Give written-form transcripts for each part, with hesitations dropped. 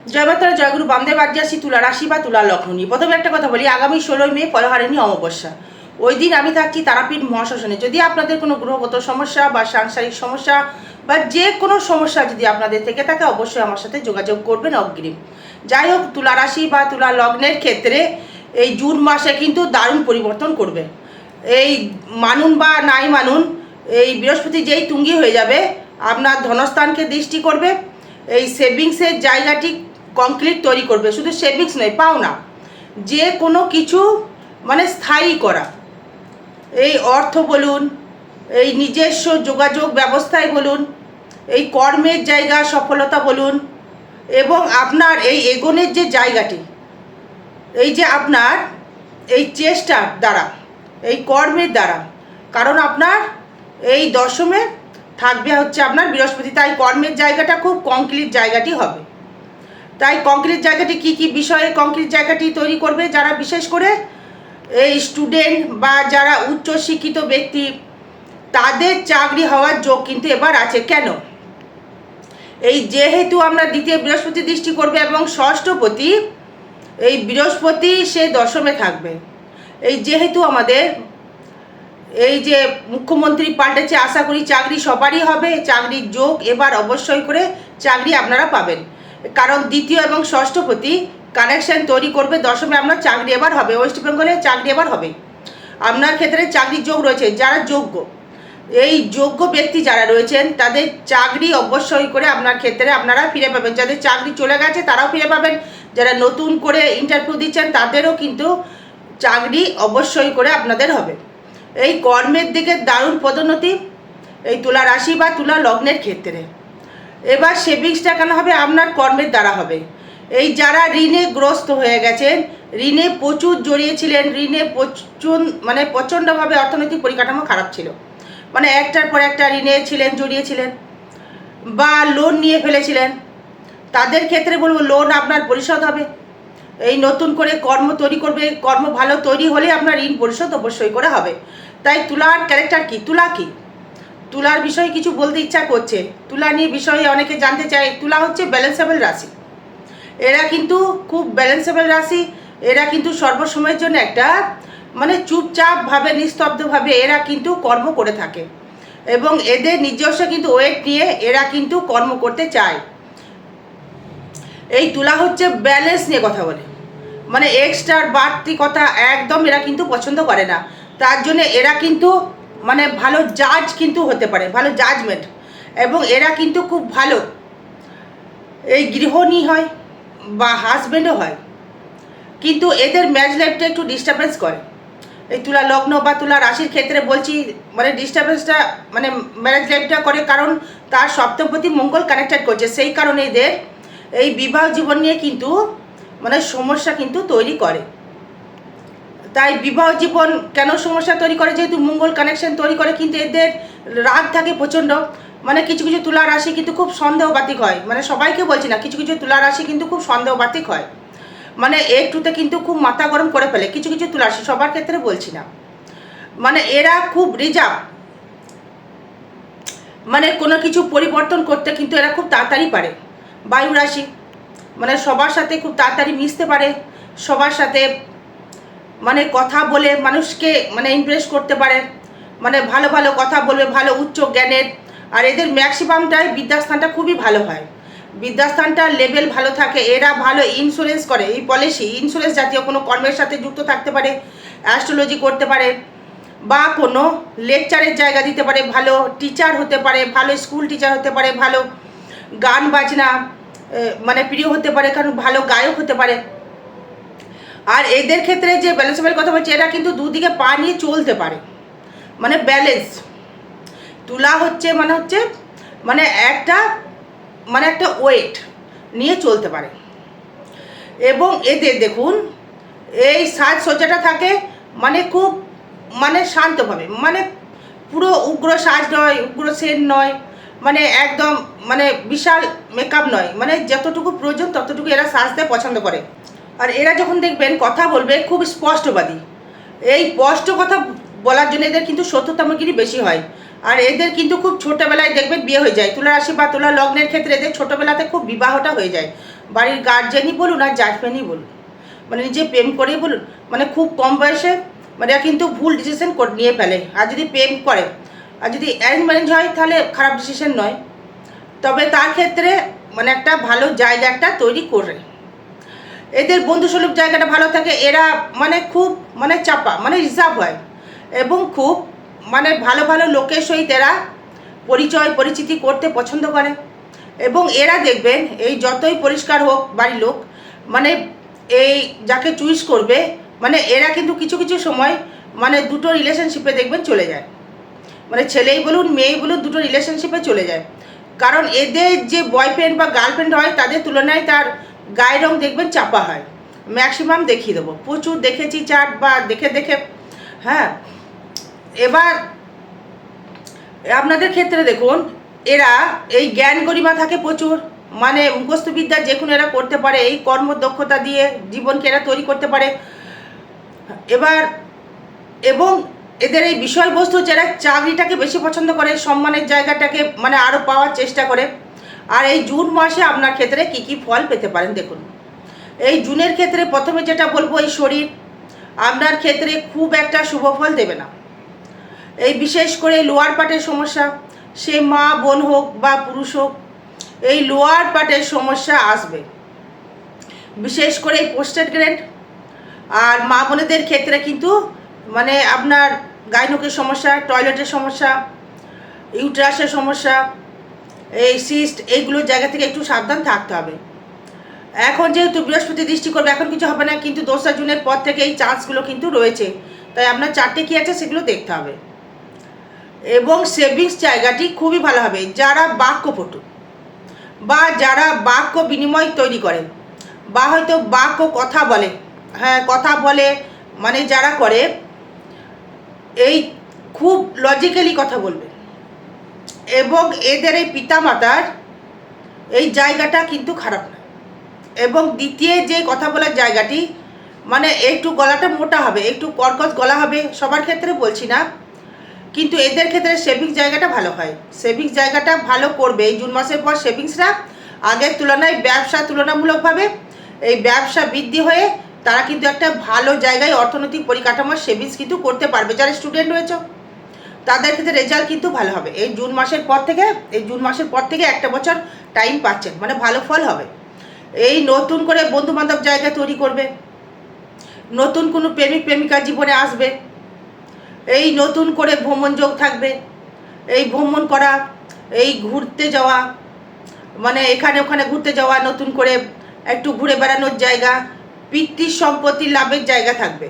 জয় মাতারা, জয়গুরু বামদেব। আজ আসি তুলা রাশি বা তুলা লগ্ন নিয়ে। প্রথমে একটা কথা বলি, আগামী 16ই মে ফলহারিণী অমাবস্যা। ওই দিন আমি থাকছি তারাপীঠ মহাশ্মশানে। যদি আপনাদের কোনো গ্রহগত সমস্যা বা সাংসারিক সমস্যা বা যে কোনো সমস্যা যদি আপনাদের থেকে থাকে, অবশ্যই আমার সাথে যোগাযোগ করবেন অগ্রিম। যাই হোক, তুলা রাশি বা তুলা লগ্নের ক্ষেত্রে এই জুন মাসে কিন্তু দারুণ পরিবর্তন করবে। এই মানুন বা নাই মানুন, এই বৃহস্পতি যেই তুঙ্গি হয়ে যাবে, আপনার ধনস্থানকে দৃষ্টি করবে। এই সেভিংসের জায়গাটি কমপ্লিট তৈরি করবে। শুধু সেভিংস নয়, পাওনা যে কোনো কিছু মানে স্থায়ী করা, এই অর্থ বলুন, এই নিজস্ব যোগাযোগ ব্যবস্থায় বলুন, এই কর্মের জায়গা সফলতা বলুন, এবং আপনার এই এগোনের যে জায়গাটি, এই যে আপনার এই চেষ্টার দ্বারা, এই কর্মের দ্বারা, কারণ আপনার এই দশমে থাকবে হচ্ছে আপনার বৃহস্পতি, তাই কর্মের জায়গাটা খুব কংক্রিট জায়গাটি হবে। তাই কংক্রিট জায়গাটি কি কি বিষয়ে কংক্রিট জায়গাটি তৈরি করবে, যারা বিশেষ করে এই স্টুডেন্ট বা যারা উচ্চ শিক্ষিত ব্যক্তি, তাদের চাকরি হওয়ার যোগ কিন্তু এবার আছে। কেন? এই যেহেতু আমরা দ্বিতীয় বৃহস্পতি দৃষ্টি করবে এবং ষষ্ঠপতি এই বৃহস্পতি সে দশমে থাকবে। এই যেহেতু আমাদের এই যে মুখ্যমন্ত্রী পাল্টেছে, আশা করি চাকরি সবারই হবে। চাকরির যোগ এবার অবশ্যই করে চাকরি আপনারা পাবেন, কারণ দ্বিতীয় এবং ষষ্ঠপতি কানেকশন তৈরি করবে দশমে। আপনার চাকরি এবার হবে, ওয়েস্ট বেঙ্গলে চাকরি এবার হবে। আপনার ক্ষেত্রে চাকরির যোগ রয়েছে। যারা যোগ্য, এই যোগ্য ব্যক্তি যারা রয়েছেন, তাদের চাকরি অবশ্যই করে আপনার ক্ষেত্রে আপনারা ফিরে পাবেন। যাদের চাকরি চলে গেছে তারাও ফিরে পাবেন। যারা নতুন করে ইন্টারভিউ দিচ্ছেন তাদেরও কিন্তু চাকরি অবশ্যই করে আপনাদের হবে। এই কর্মের দিকে দারুণ পদোন্নতি এই তুলা রাশি বা তুলা লগ্নের ক্ষেত্রে। এবার সেভিংসটা কেন হবে? আপনার কর্মের দ্বারা হবে। এই যারা ঋণে গ্রস্ত হয়ে গেছেন, ঋণে প্রচুর জড়িয়েছিলেন, ঋণে প্রচণ্ডভাবে অর্থনৈতিক পরিকাঠামো খারাপ ছিল, মানে একটার পর একটা ঋণে ছিলেন, জড়িয়েছিলেন বা লোন নিয়ে ফেলেছিলেন, তাদের ক্ষেত্রে বলবো লোন আপনার পরিশোধ হবে। এই নতুন করে কর্ম তৈরি করবে, কর্ম ভালো তৈরি হলে আপনার ঋণ পরিশোধ অবশ্যই করে হবে। তাই তুলার ক্যারেক্টার কি, তুলা কি, তুলার বিষয়ে কিছু বলতে ইচ্ছা করছে। তুলা নিয়ে বিষয়ে অনেকে জানতে চায়। তুলা হচ্ছে ব্যালেন্সেবল রাশি। এরা কিন্তু খুব ব্যালেন্সেবল রাশি। এরা কিন্তু সর্বসময়ের জন্য একটা মানে চুপচাপভাবে, নিস্তব্ধভাবে এরা কিন্তু কর্ম করে থাকে এবং এদের নিজস্ব কিন্তু ওয়েট নিয়ে এরা কিন্তু কর্ম করতে চায়। এই তুলা হচ্ছে ব্যালেন্স নিয়ে কথা বলে, মানে এক্সট্রার বাড়তি কথা একদম এরা কিন্তু পছন্দ করে না। তার জন্য এরা কিন্তু মানে ভালো জাজ কিন্তু হতে পারে, ভালো জাজমেন্ট, এবং এরা কিন্তু খুব ভালো এই গৃহিণী হয় বা হাজব্যান্ডও হয়। কিন্তু এদের ম্যারেজ লাইফটা একটু ডিস্টার্বেন্স করে। এই তুলা লগ্ন বা তুলা রাশির ক্ষেত্রে বলছি, মানে ডিস্টার্বেন্সটা মানে ম্যারেজ লাইফটা করে, কারণ তার সপ্তমপতি মঙ্গল কানেক্টেড করছে। সেই কারণে এদের এই বিবাহ জীবন নিয়ে কিন্তু মানে সমস্যা কিন্তু তৈরি করে। তাই বিবাহ জীবন কেন সমস্যা তৈরি করে? যেহেতু মঙ্গল কানেকশন তৈরি করে, কিন্তু এদের রাগ থাকে প্রচণ্ড। মানে কিছু কিছু তুলা রাশি কিন্তু খুব সন্দেহবাতিক হয়, মানে সবাইকে বলছি না, কিছু কিছু তুলা রাশি কিন্তু খুব সন্দেহবাতিক হয়, মানে একটুতে কিন্তু খুব মাথা গরম করে ফেলে কিছু কিছু তুলা রাশি, সবার ক্ষেত্রে বলছি না। মানে এরা খুব রিজার্ভ, মানে কোনো কিছু পরিবর্তন করতে কিন্তু এরা খুব তাড়াতাড়ি পারে। বায়ু রাশি, মানে সবার সাথে খুব তাড়াতাড়ি মিশতে পারে, সবার সাথে মানে কথা বলে মানুষকে মানে ইমপ্রেস করতে পারে, মানে ভালো ভালো কথা বলবে, ভালো উচ্চ জ্ঞানের। আর এদের ম্যাক্সিমামটাই বিদ্যাস্থানটা খুবই ভালো হয়, বিদ্যাস্থানটার লেভেল ভালো থাকে। এরা ভালো ইন্স্যুরেন্স করে, এই পলিসি ইন্স্যুরেন্স জাতীয় কোনো কর্মের সাথে যুক্ত থাকতে পারে, অ্যাস্ট্রোলজি করতে পারে, বা কোনো লেকচারের জায়গা দিতে পারে, ভালো টিচার হতে পারে, ভালো স্কুল টিচার হতে পারে, ভালো গান বাজনা মানে প্রিয় হতে পারে, কারণ ভালো গায়ক হতে পারে। আর এদের ক্ষেত্রে যে ব্যালেন্সেবল কথা বলছি, এরা কিন্তু দুদিকে পা নিয়ে চলতে পারে, মানে ব্যালেন্স। তুলা হচ্ছে মানে একটা ওয়েট নিয়ে চলতে পারে। এবং এদের দেখুন এই সাজসজ্জাটা থাকে মানে খুব মানে শান্তভাবে, মানে পুরো উগ্র সাজ নয়, উগ্র সেন নয়, মানে একদম মানে বিশাল মেকআপ নয়, মানে যতটুকু প্রয়োজন ততটুকু এরা সাজতে পছন্দ করে। আর এরা যখন দেখবেন কথা বলবে খুব স্পষ্টবাদী, এই স্পষ্ট কথা বলার জন্য এদের কিন্তু সত্যতামগিরি বেশি হয়। আর এদের কিন্তু খুব ছোটোবেলায় দেখবেন বিয়ে হয়ে যায়। তুলা রাশি বা তুলা লগ্নের ক্ষেত্রে এদের ছোটোবেলাতে খুব বিবাহটা হয়ে যায়। বাড়ির গার্জেনই বলুন আর জাজমেন্টই বলুন, মানে নিজে প্রেম করেই বলুন, মানে খুব কম বয়সে মানে এরা কিন্তু ভুল ডিসিশন নিয়ে ফেলে। আর যদি প্রেম করে আর যদি অ্যারেঞ্জ ম্যারেঞ্জ হয় তাহলে খারাপ ডিসিশন নয়, তবে তার ক্ষেত্রে মানে একটা ভালো জায়গা একটা তৈরি করে। এদের বন্ধুসুলভ জায়গাটা ভালো থাকে। এরা মানে খুব মানে চাপা মানে রিজার্ভ হয় এবং খুব মানে ভালো ভালো লোকের সহিত এরা পরিচয় পরিচিতি করতে পছন্দ করে। এবং এরা দেখবেন এই যতই পরিষ্কার হোক বাড়ির লোক, মানে এই যাকে চুইস করবে মানে এরা কিন্তু কিছু কিছু সময় মানে দুটো রিলেশনশিপে দেখবেন চলে যায়, মানে ছেলেই বলুন মেয়েই বলুন দুটো রিলেশনশিপে চলে যায়। কারণ এদের যে বয়ফ্রেন্ড বা গার্লফ্রেন্ড হয় তাদের তুলনায় তার গায়ের রং দেখবেন চাপা হয়। ম্যাক্সিমাম দেখিয়ে দেবো, প্রচুর দেখেছি চার্ট বা দেখে দেখে। হ্যাঁ, এবার আপনাদের ক্ষেত্রে দেখুন এরা এই জ্ঞান গরিমা থাকে প্রচুর, মানে মুখস্থবিদ্যা যে কোনো এরা করতে পারে, এই কর্মদক্ষতা দিয়ে জীবনকে এরা তৈরি করতে পারে। এবার এবং এদের এই বিষয়বস্তু হচ্ছে এরা চাকরিটাকে বেশি পছন্দ করে, সম্মানের জায়গাটাকে মানে আরও পাওয়ার চেষ্টা করে। আর এই জুন মাসে আপনার ক্ষেত্রে কি কি ফল পেতে পারেন দেখুন। এই জুনের ক্ষেত্রে প্রথমে যেটা বলবো, এই শরীর আপনার ক্ষেত্রে খুব একটা শুভ ফল দেবে না। এই বিশেষ করে লোয়ার পার্টের সমস্যা, সে মা বোন হোক বা পুরুষ হোক, এই লোয়ার পার্টের সমস্যা আসবে। বিশেষ করে এই পোস্টেড গ্রেড আর মা বোনেদের ক্ষেত্রে কিন্তু মানে আপনার গাইনোকের সমস্যা, টয়লেটের সমস্যা, ইউট্রাসের সমস্যা, এই সিস্ট, এইগুলোর জায়গা থেকে একটু সাবধান থাকতে হবে। এখন যেহেতু বৃহস্পতি দৃষ্টি করবে এখন কিছু হবে না, কিন্তু 2 জুনের পর থেকে এই চান্সগুলো কিন্তু রয়েছে। তাই আপনার চারটে কী আছে সেগুলো দেখতে হবে। এবং সেভিংস জায়গাটি খুবই ভালো হবে। যারা বাক্যপটু বা যারা বাক্য বিনিময় তৈরি করেন বা হয়তো বাক্য কথা বলে, হ্যাঁ কথা বলে, মানে যারা করে এই খুব লজিক্যালি কথা বলবে। এবং এদের এই পিতামাতার এই জায়গাটা কিন্তু খারাপ না। এবং দ্বিতীয় যে কথা বলার জায়গাটি মানে একটু গলাটা মোটা হবে, একটু কর্কশ গলা হবে, সবার ক্ষেত্রে বলছি না, কিন্তু এদের ক্ষেত্রে সেভিংস জায়গাটা ভালো হয়। সেভিংস জায়গাটা ভালো করবে এই জুন মাসের পর। সেভিংসরা আগের তুলনায় ব্যবসা তুলনামূলকভাবে এই ব্যবসা বৃদ্ধি হয়ে তারা কিন্তু একটা ভালো জায়গায় অর্থনৈতিক পরিকাঠামোর সেভিংস কিন্তু করতে পারবে। যারা স্টুডেন্ট রয়েছে তাদের ক্ষেত্রে রেজাল্ট কিন্তু ভালো হবে এই জুন মাসের পর থেকে। এই জুন মাসের পর থেকে একটা বছর টাইম পাচ্ছেন, মানে ভালো ফল হবে। এই নতুন করে বন্ধুবান্ধব জায়গা তৈরি করবে, নতুন কোনো প্রেমিক প্রেমিকা জীবনে আসবে, এই নতুন করে ভ্রমণ যোগ থাকবে। এই ভ্রমণ করা, এই ঘুরতে যাওয়া, মানে এখানে ওখানে ঘুরতে যাওয়া, নতুন করে একটু ঘুরে বেড়ানোর জায়গা, পিতৃ সম্পত্তি লাভের জায়গা থাকবে,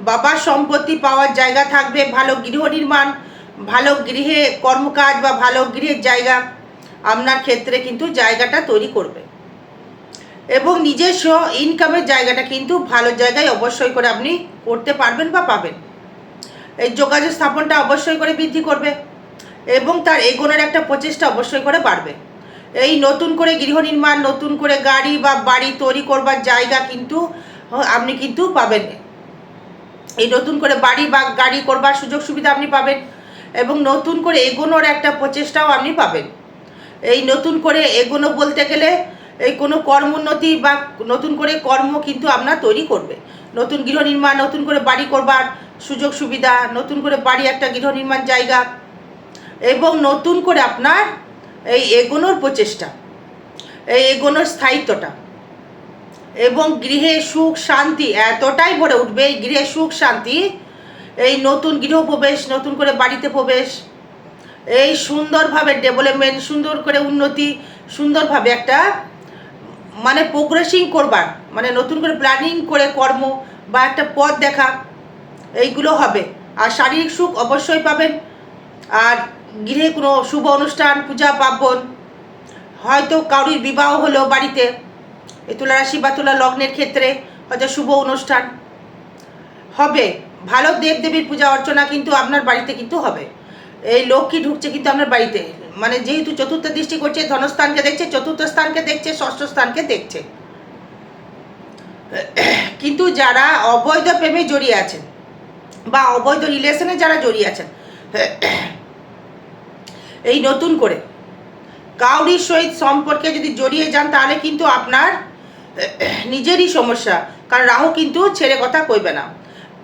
বাবার সম্পত্তি পাওয়ার জায়গা থাকবে, ভালো গৃহ নির্মাণ, ভালো গৃহে কর্মকাজ বা ভালো গৃহের জায়গা আপনার ক্ষেত্রে কিন্তু জায়গাটা তৈরি করবে। এবং নিজস্ব ইনকামের জায়গাটা কিন্তু ভালো জায়গায় অবশ্যই করে আপনি করতে পারবেন বা পাবেন। এই যোগাযোগ স্থাপনটা অবশ্যই করে বৃদ্ধি করবে এবং তার এগোনোর একটা প্রচেষ্টা অবশ্যই করে বাড়বে। এই নতুন করে গৃহ নির্মাণ, নতুন করে গাড়ি বা বাড়ি তৈরি করবার জায়গা কিন্তু আপনি কিন্তু পাবেন। এই নতুন করে বাড়ি বা গাড়ি করবার সুযোগ সুবিধা আপনি পাবেন এবং নতুন করে এগোনোর একটা প্রচেষ্টাও আপনি পাবেন। এই নতুন করে এগোনো বলতে গেলে এই কোনো কর্মোন্নতি বা নতুন করে কর্ম কিন্তু আপনার তৈরি করবে। নতুন গৃহ নির্মাণ, নতুন করে বাড়ি করবার সুযোগ সুবিধা, নতুন করে বাড়ি একটা গৃহ নির্মাণ জায়গা এবং নতুন করে আপনার এই এগোনোর প্রচেষ্টা, এই এগোনোর স্থায়িত্বটা এবং গৃহে সুখ শান্তি এতটাই ভরে উঠবে। এই গৃহে সুখ শান্তি, এই নতুন গৃহপ্রবেশ, নতুন করে বাড়িতে প্রবেশ, এই সুন্দরভাবে ডেভেলপমেন্ট, সুন্দর করে উন্নতি, সুন্দরভাবে একটা মানে প্রোগ্রেসিং করবার, মানে নতুন করে প্ল্যানিং করে কর্ম বা একটা পথ দেখা, এইগুলো হবে। আর শারীরিক সুখ অবশ্যই পাবেন। আর গৃহে কোনো শুভ অনুষ্ঠান, পূজা পার্বণ, হয়তো কারুর বিবাহ হলো বাড়িতে, এই তুলা রাশি বা তুলা লগ্নের ক্ষেত্রে হয়তো শুভ অনুষ্ঠান হবে। ভালো দেবদেবীর পূজা অর্চনা কিন্তু আপনার বাড়িতে কিন্তু হবে। এই লক্ষ্মী ঢুকছে কিন্তু আপনার বাড়িতে, মানে যেহেতু চতুর্থ দৃষ্টি করছে, ধনস্থানকে দেখছে, চতুর্থ স্থানকে দেখছে, ষষ্ঠ স্থানকে দেখছে। কিন্তু যারা অবৈধ প্রেমে জড়িয়ে আছেন বা অবৈধ রিলেশনে যারা জড়িয়ে আছেন, এই নতুন করে কাউরির সহিত সম্পর্কে যদি জড়িয়ে যান তাহলে কিন্তু আপনার নিজেরই সমস্যা, কারণ রাহু কিন্তু ছেড়ে কথা কইবে না,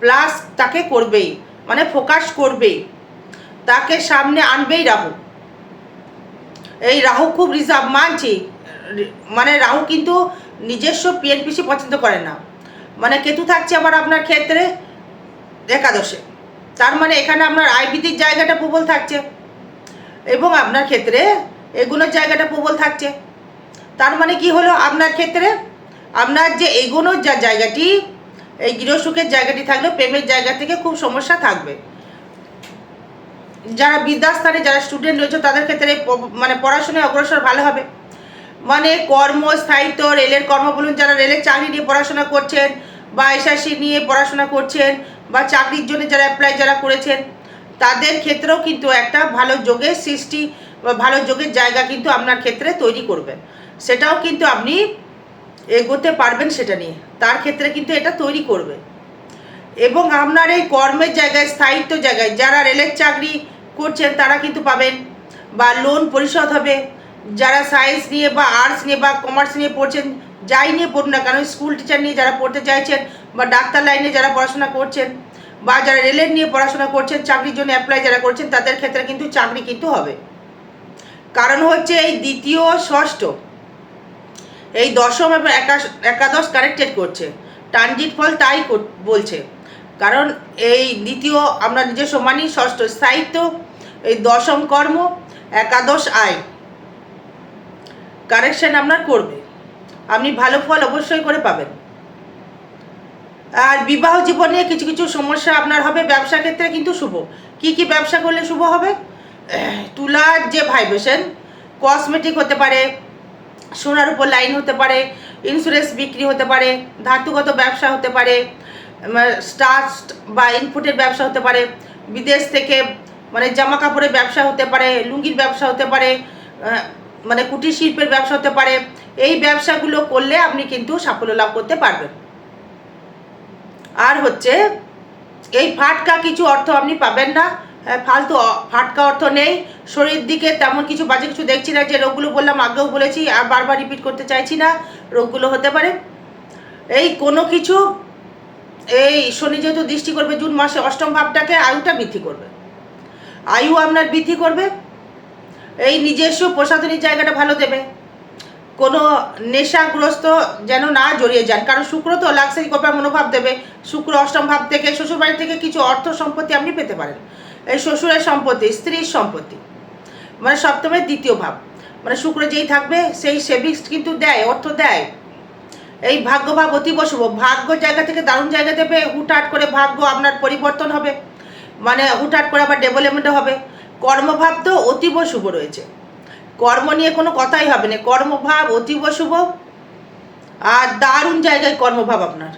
প্লাস তাকে করবেই, মানে ফোকাস করবেই, তাকে সামনে আনবেই রাহু। এই রাহু খুব রিজার্ভ, মানছি, মানে রাহু কিন্তু নিজস্ব পিএনপিসি পছন্দ করে না। মানে কেতু থাকছে আবার আপনার ক্ষেত্রে একাদশে, তার মানে এখানে আপনার আয়বৃদ্ধির জায়গাটা প্রবল থাকছে এবং আপনার ক্ষেত্রে এগুলোর জায়গাটা প্রবল থাকছে। তার মানে কি হলো, আপনার ক্ষেত্রে আপনার যে এগোনোর যা জায়গাটি, এই গৃহসুখের জায়গাটি থাকলে প্রেমের জায়গা থেকে খুব সমস্যা থাকবে। যারা বিদ্যাস্থানে যারা স্টুডেন্ট রয়েছে তাদের ক্ষেত্রে মানে পড়াশোনায় অগ্রসর ভালো হবে, মানে কর্মস্থায়িত্ব, রেলের কর্ম বলুন, যারা রেলের চাকরি নিয়ে পড়াশোনা করছেন বা এসআরসি নিয়ে পড়াশোনা করছেন বা চাকরির জন্য যারা অ্যাপ্লাই যারা করেছেন তাদের ক্ষেত্রেও কিন্তু একটা ভালো যোগের সৃষ্টি বা ভালো যোগের জায়গা কিন্তু আপনার ক্ষেত্রে তৈরি করবে, সেটাও কিন্তু আপনি এগোতে পারবেন সেটা নিয়ে, তার ক্ষেত্রে কিন্তু এটা তৈরি করবে। এবং আপনার এই কর্মের জায়গায়, স্থায়িত্ব জায়গায় যারা রেলের চাকরি করছেন তারা কিন্তু পাবেন, বা লোন পরিশোধ হবে। যারা সায়েন্স নিয়ে বা আর্টস নিয়ে বা কমার্স নিয়ে পড়ছেন, যাই নিয়ে পড়ুন না, কারণ স্কুল টিচার নিয়ে যারা পড়তে চাইছেন বা ডাক্তার লাইনে যারা পড়াশোনা করছেন বা যারা রেলের নিয়ে পড়াশোনা করছেন, চাকরির জন্য অ্যাপ্লাই যারা করছেন তাদের ক্ষেত্রে কিন্তু চাকরি কিন্তু হবে। কারণ হচ্ছে এই দ্বিতীয় ষষ্ঠ, এই দশম এবং একাদশ কানেক্টেড করছে, ট্রানজিট ফল তাই বলছে। কারণ এই দ্বিতীয় আমরা নিজস্ব মানি, ষষ্ঠ স্থায়িত্ব, এই দশম কর্ম, একাদশ আয় কারেকশন আপনার করবে, আপনি ভালো ফল অবশ্যই করে পাবেন। আর বিবাহ জীবনে কিছু কিছু সমস্যা আপনার হবে। ব্যবসা ক্ষেত্রে কিন্তু শুভ। কি কি ব্যবসা করলে শুভ হবে? তুলার যে ভাইব্রেশন, কসমেটিক হতে পারে, সোনার উপর লাইন হতে পারে, ইন্স্যুরেন্স বিক্রি হতে পারে, ধাতুগত ব্যবসা হতে পারে, স্টার্চ বা ইনপুটের ব্যবসা হতে পারে, বিদেশ থেকে মানে জামা কাপড়ের ব্যবসা হতে পারে, লুঙ্গির ব্যবসা হতে পারে, মানে কুটির শিল্পের ব্যবসা হতে পারে। এই ব্যবসাগুলো করলে আপনি কিন্তু সাফল্য লাভ করতে পারবেন। আর হচ্ছে এই ফাটকা কিছু অর্থ আপনি পাবেন না, ফালতু ফাটকা অর্থ নেই। শরীর দিকে তেমন কিছু বাজে কিছু দেখছি না। যে রোগগুলো বললাম আগেও বলেছি, আর বারবার রিপিট করতে চাইছি না, রোগগুলো হতে পারে এই কোনো কিছু। এই শনি যেহেতু দৃষ্টি করবে জুন মাসে অষ্টম ভাবটাকে, আয়ুটা বৃদ্ধি করবে, আয়ু আপনার বৃদ্ধি করবে। এই নিজস্ব প্রসাধনীর জায়গাটা ভালো দেবে, কোনো নেশাগ্রস্ত যেন না জড়িয়ে যান, কারণ শুক্র তো লাক্সারি করার মনোভাব দেবে। শুক্র অষ্টম ভাব থেকে শ্বশুরবাড়ি থেকে কিছু অর্থ সম্পত্তি আপনি পেতে পারেন। এই শ্বশুরের সম্পত্তি, স্ত্রীর সম্পত্তি, মানে সপ্তমের দ্বিতীয় ভাব, মানে শুক্র যেই থাকবে সেই সেভিংস কিন্তু দেয়, অর্থ দেয়। এই ভাগ্যভাব অতীব শুভ, ভাগ্য জায়গা থেকে দারুণ জায়গা দেবে। হুটহাট করে ভাগ্য আপনার পরিবর্তন হবে, মানে হুটহাট করে আবার ডেভেলপমেন্ট হবে। কর্মভাব তো অতীব শুভ রয়েছে, কর্ম নিয়ে কোনো কথাই হবে না, কর্মভাব অতীব শুভ। আর দারুণ জায়গায় কর্মভাব আপনার,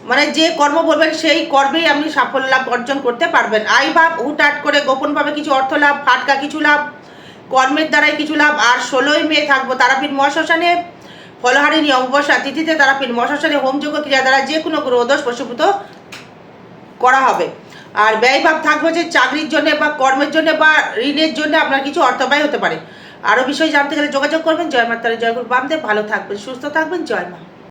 মানে যে কর্ম বলবেন সেই কর্মেই আপনি সাফল্য লাভ অর্জন করতে পারবেন। আয় ভাব হুটহাট করে গোপনভাবে কিছু অর্থ লাভ, ফাটকা কিছু লাভ, কর্মের দ্বারাই কিছু লাভ। আর 16ই মে থাকবো তারাপীঠ মহাশ্মশানে, ফলহারিণী অমাবস্যা তিথিতে তারাপীঠ মহাশ্মশানে হোমযোগ্য ক্রিয়া দ্বারা যে কোনো গ্রহদোষ প্রশমিত করা হবে। আর ব্যয়ভাব থাকবে যে চাকরির জন্য বা কর্মের জন্য বা ঋণের জন্য আপনার কিছু অর্থ ব্যয় হতে পারে। আরও বিষয় জানতে গেলে যোগাযোগ করবেন। জয় মাতারা, জয় গুরু বামদেব। ভালো থাকবেন, সুস্থ থাকবেন, জয় মা।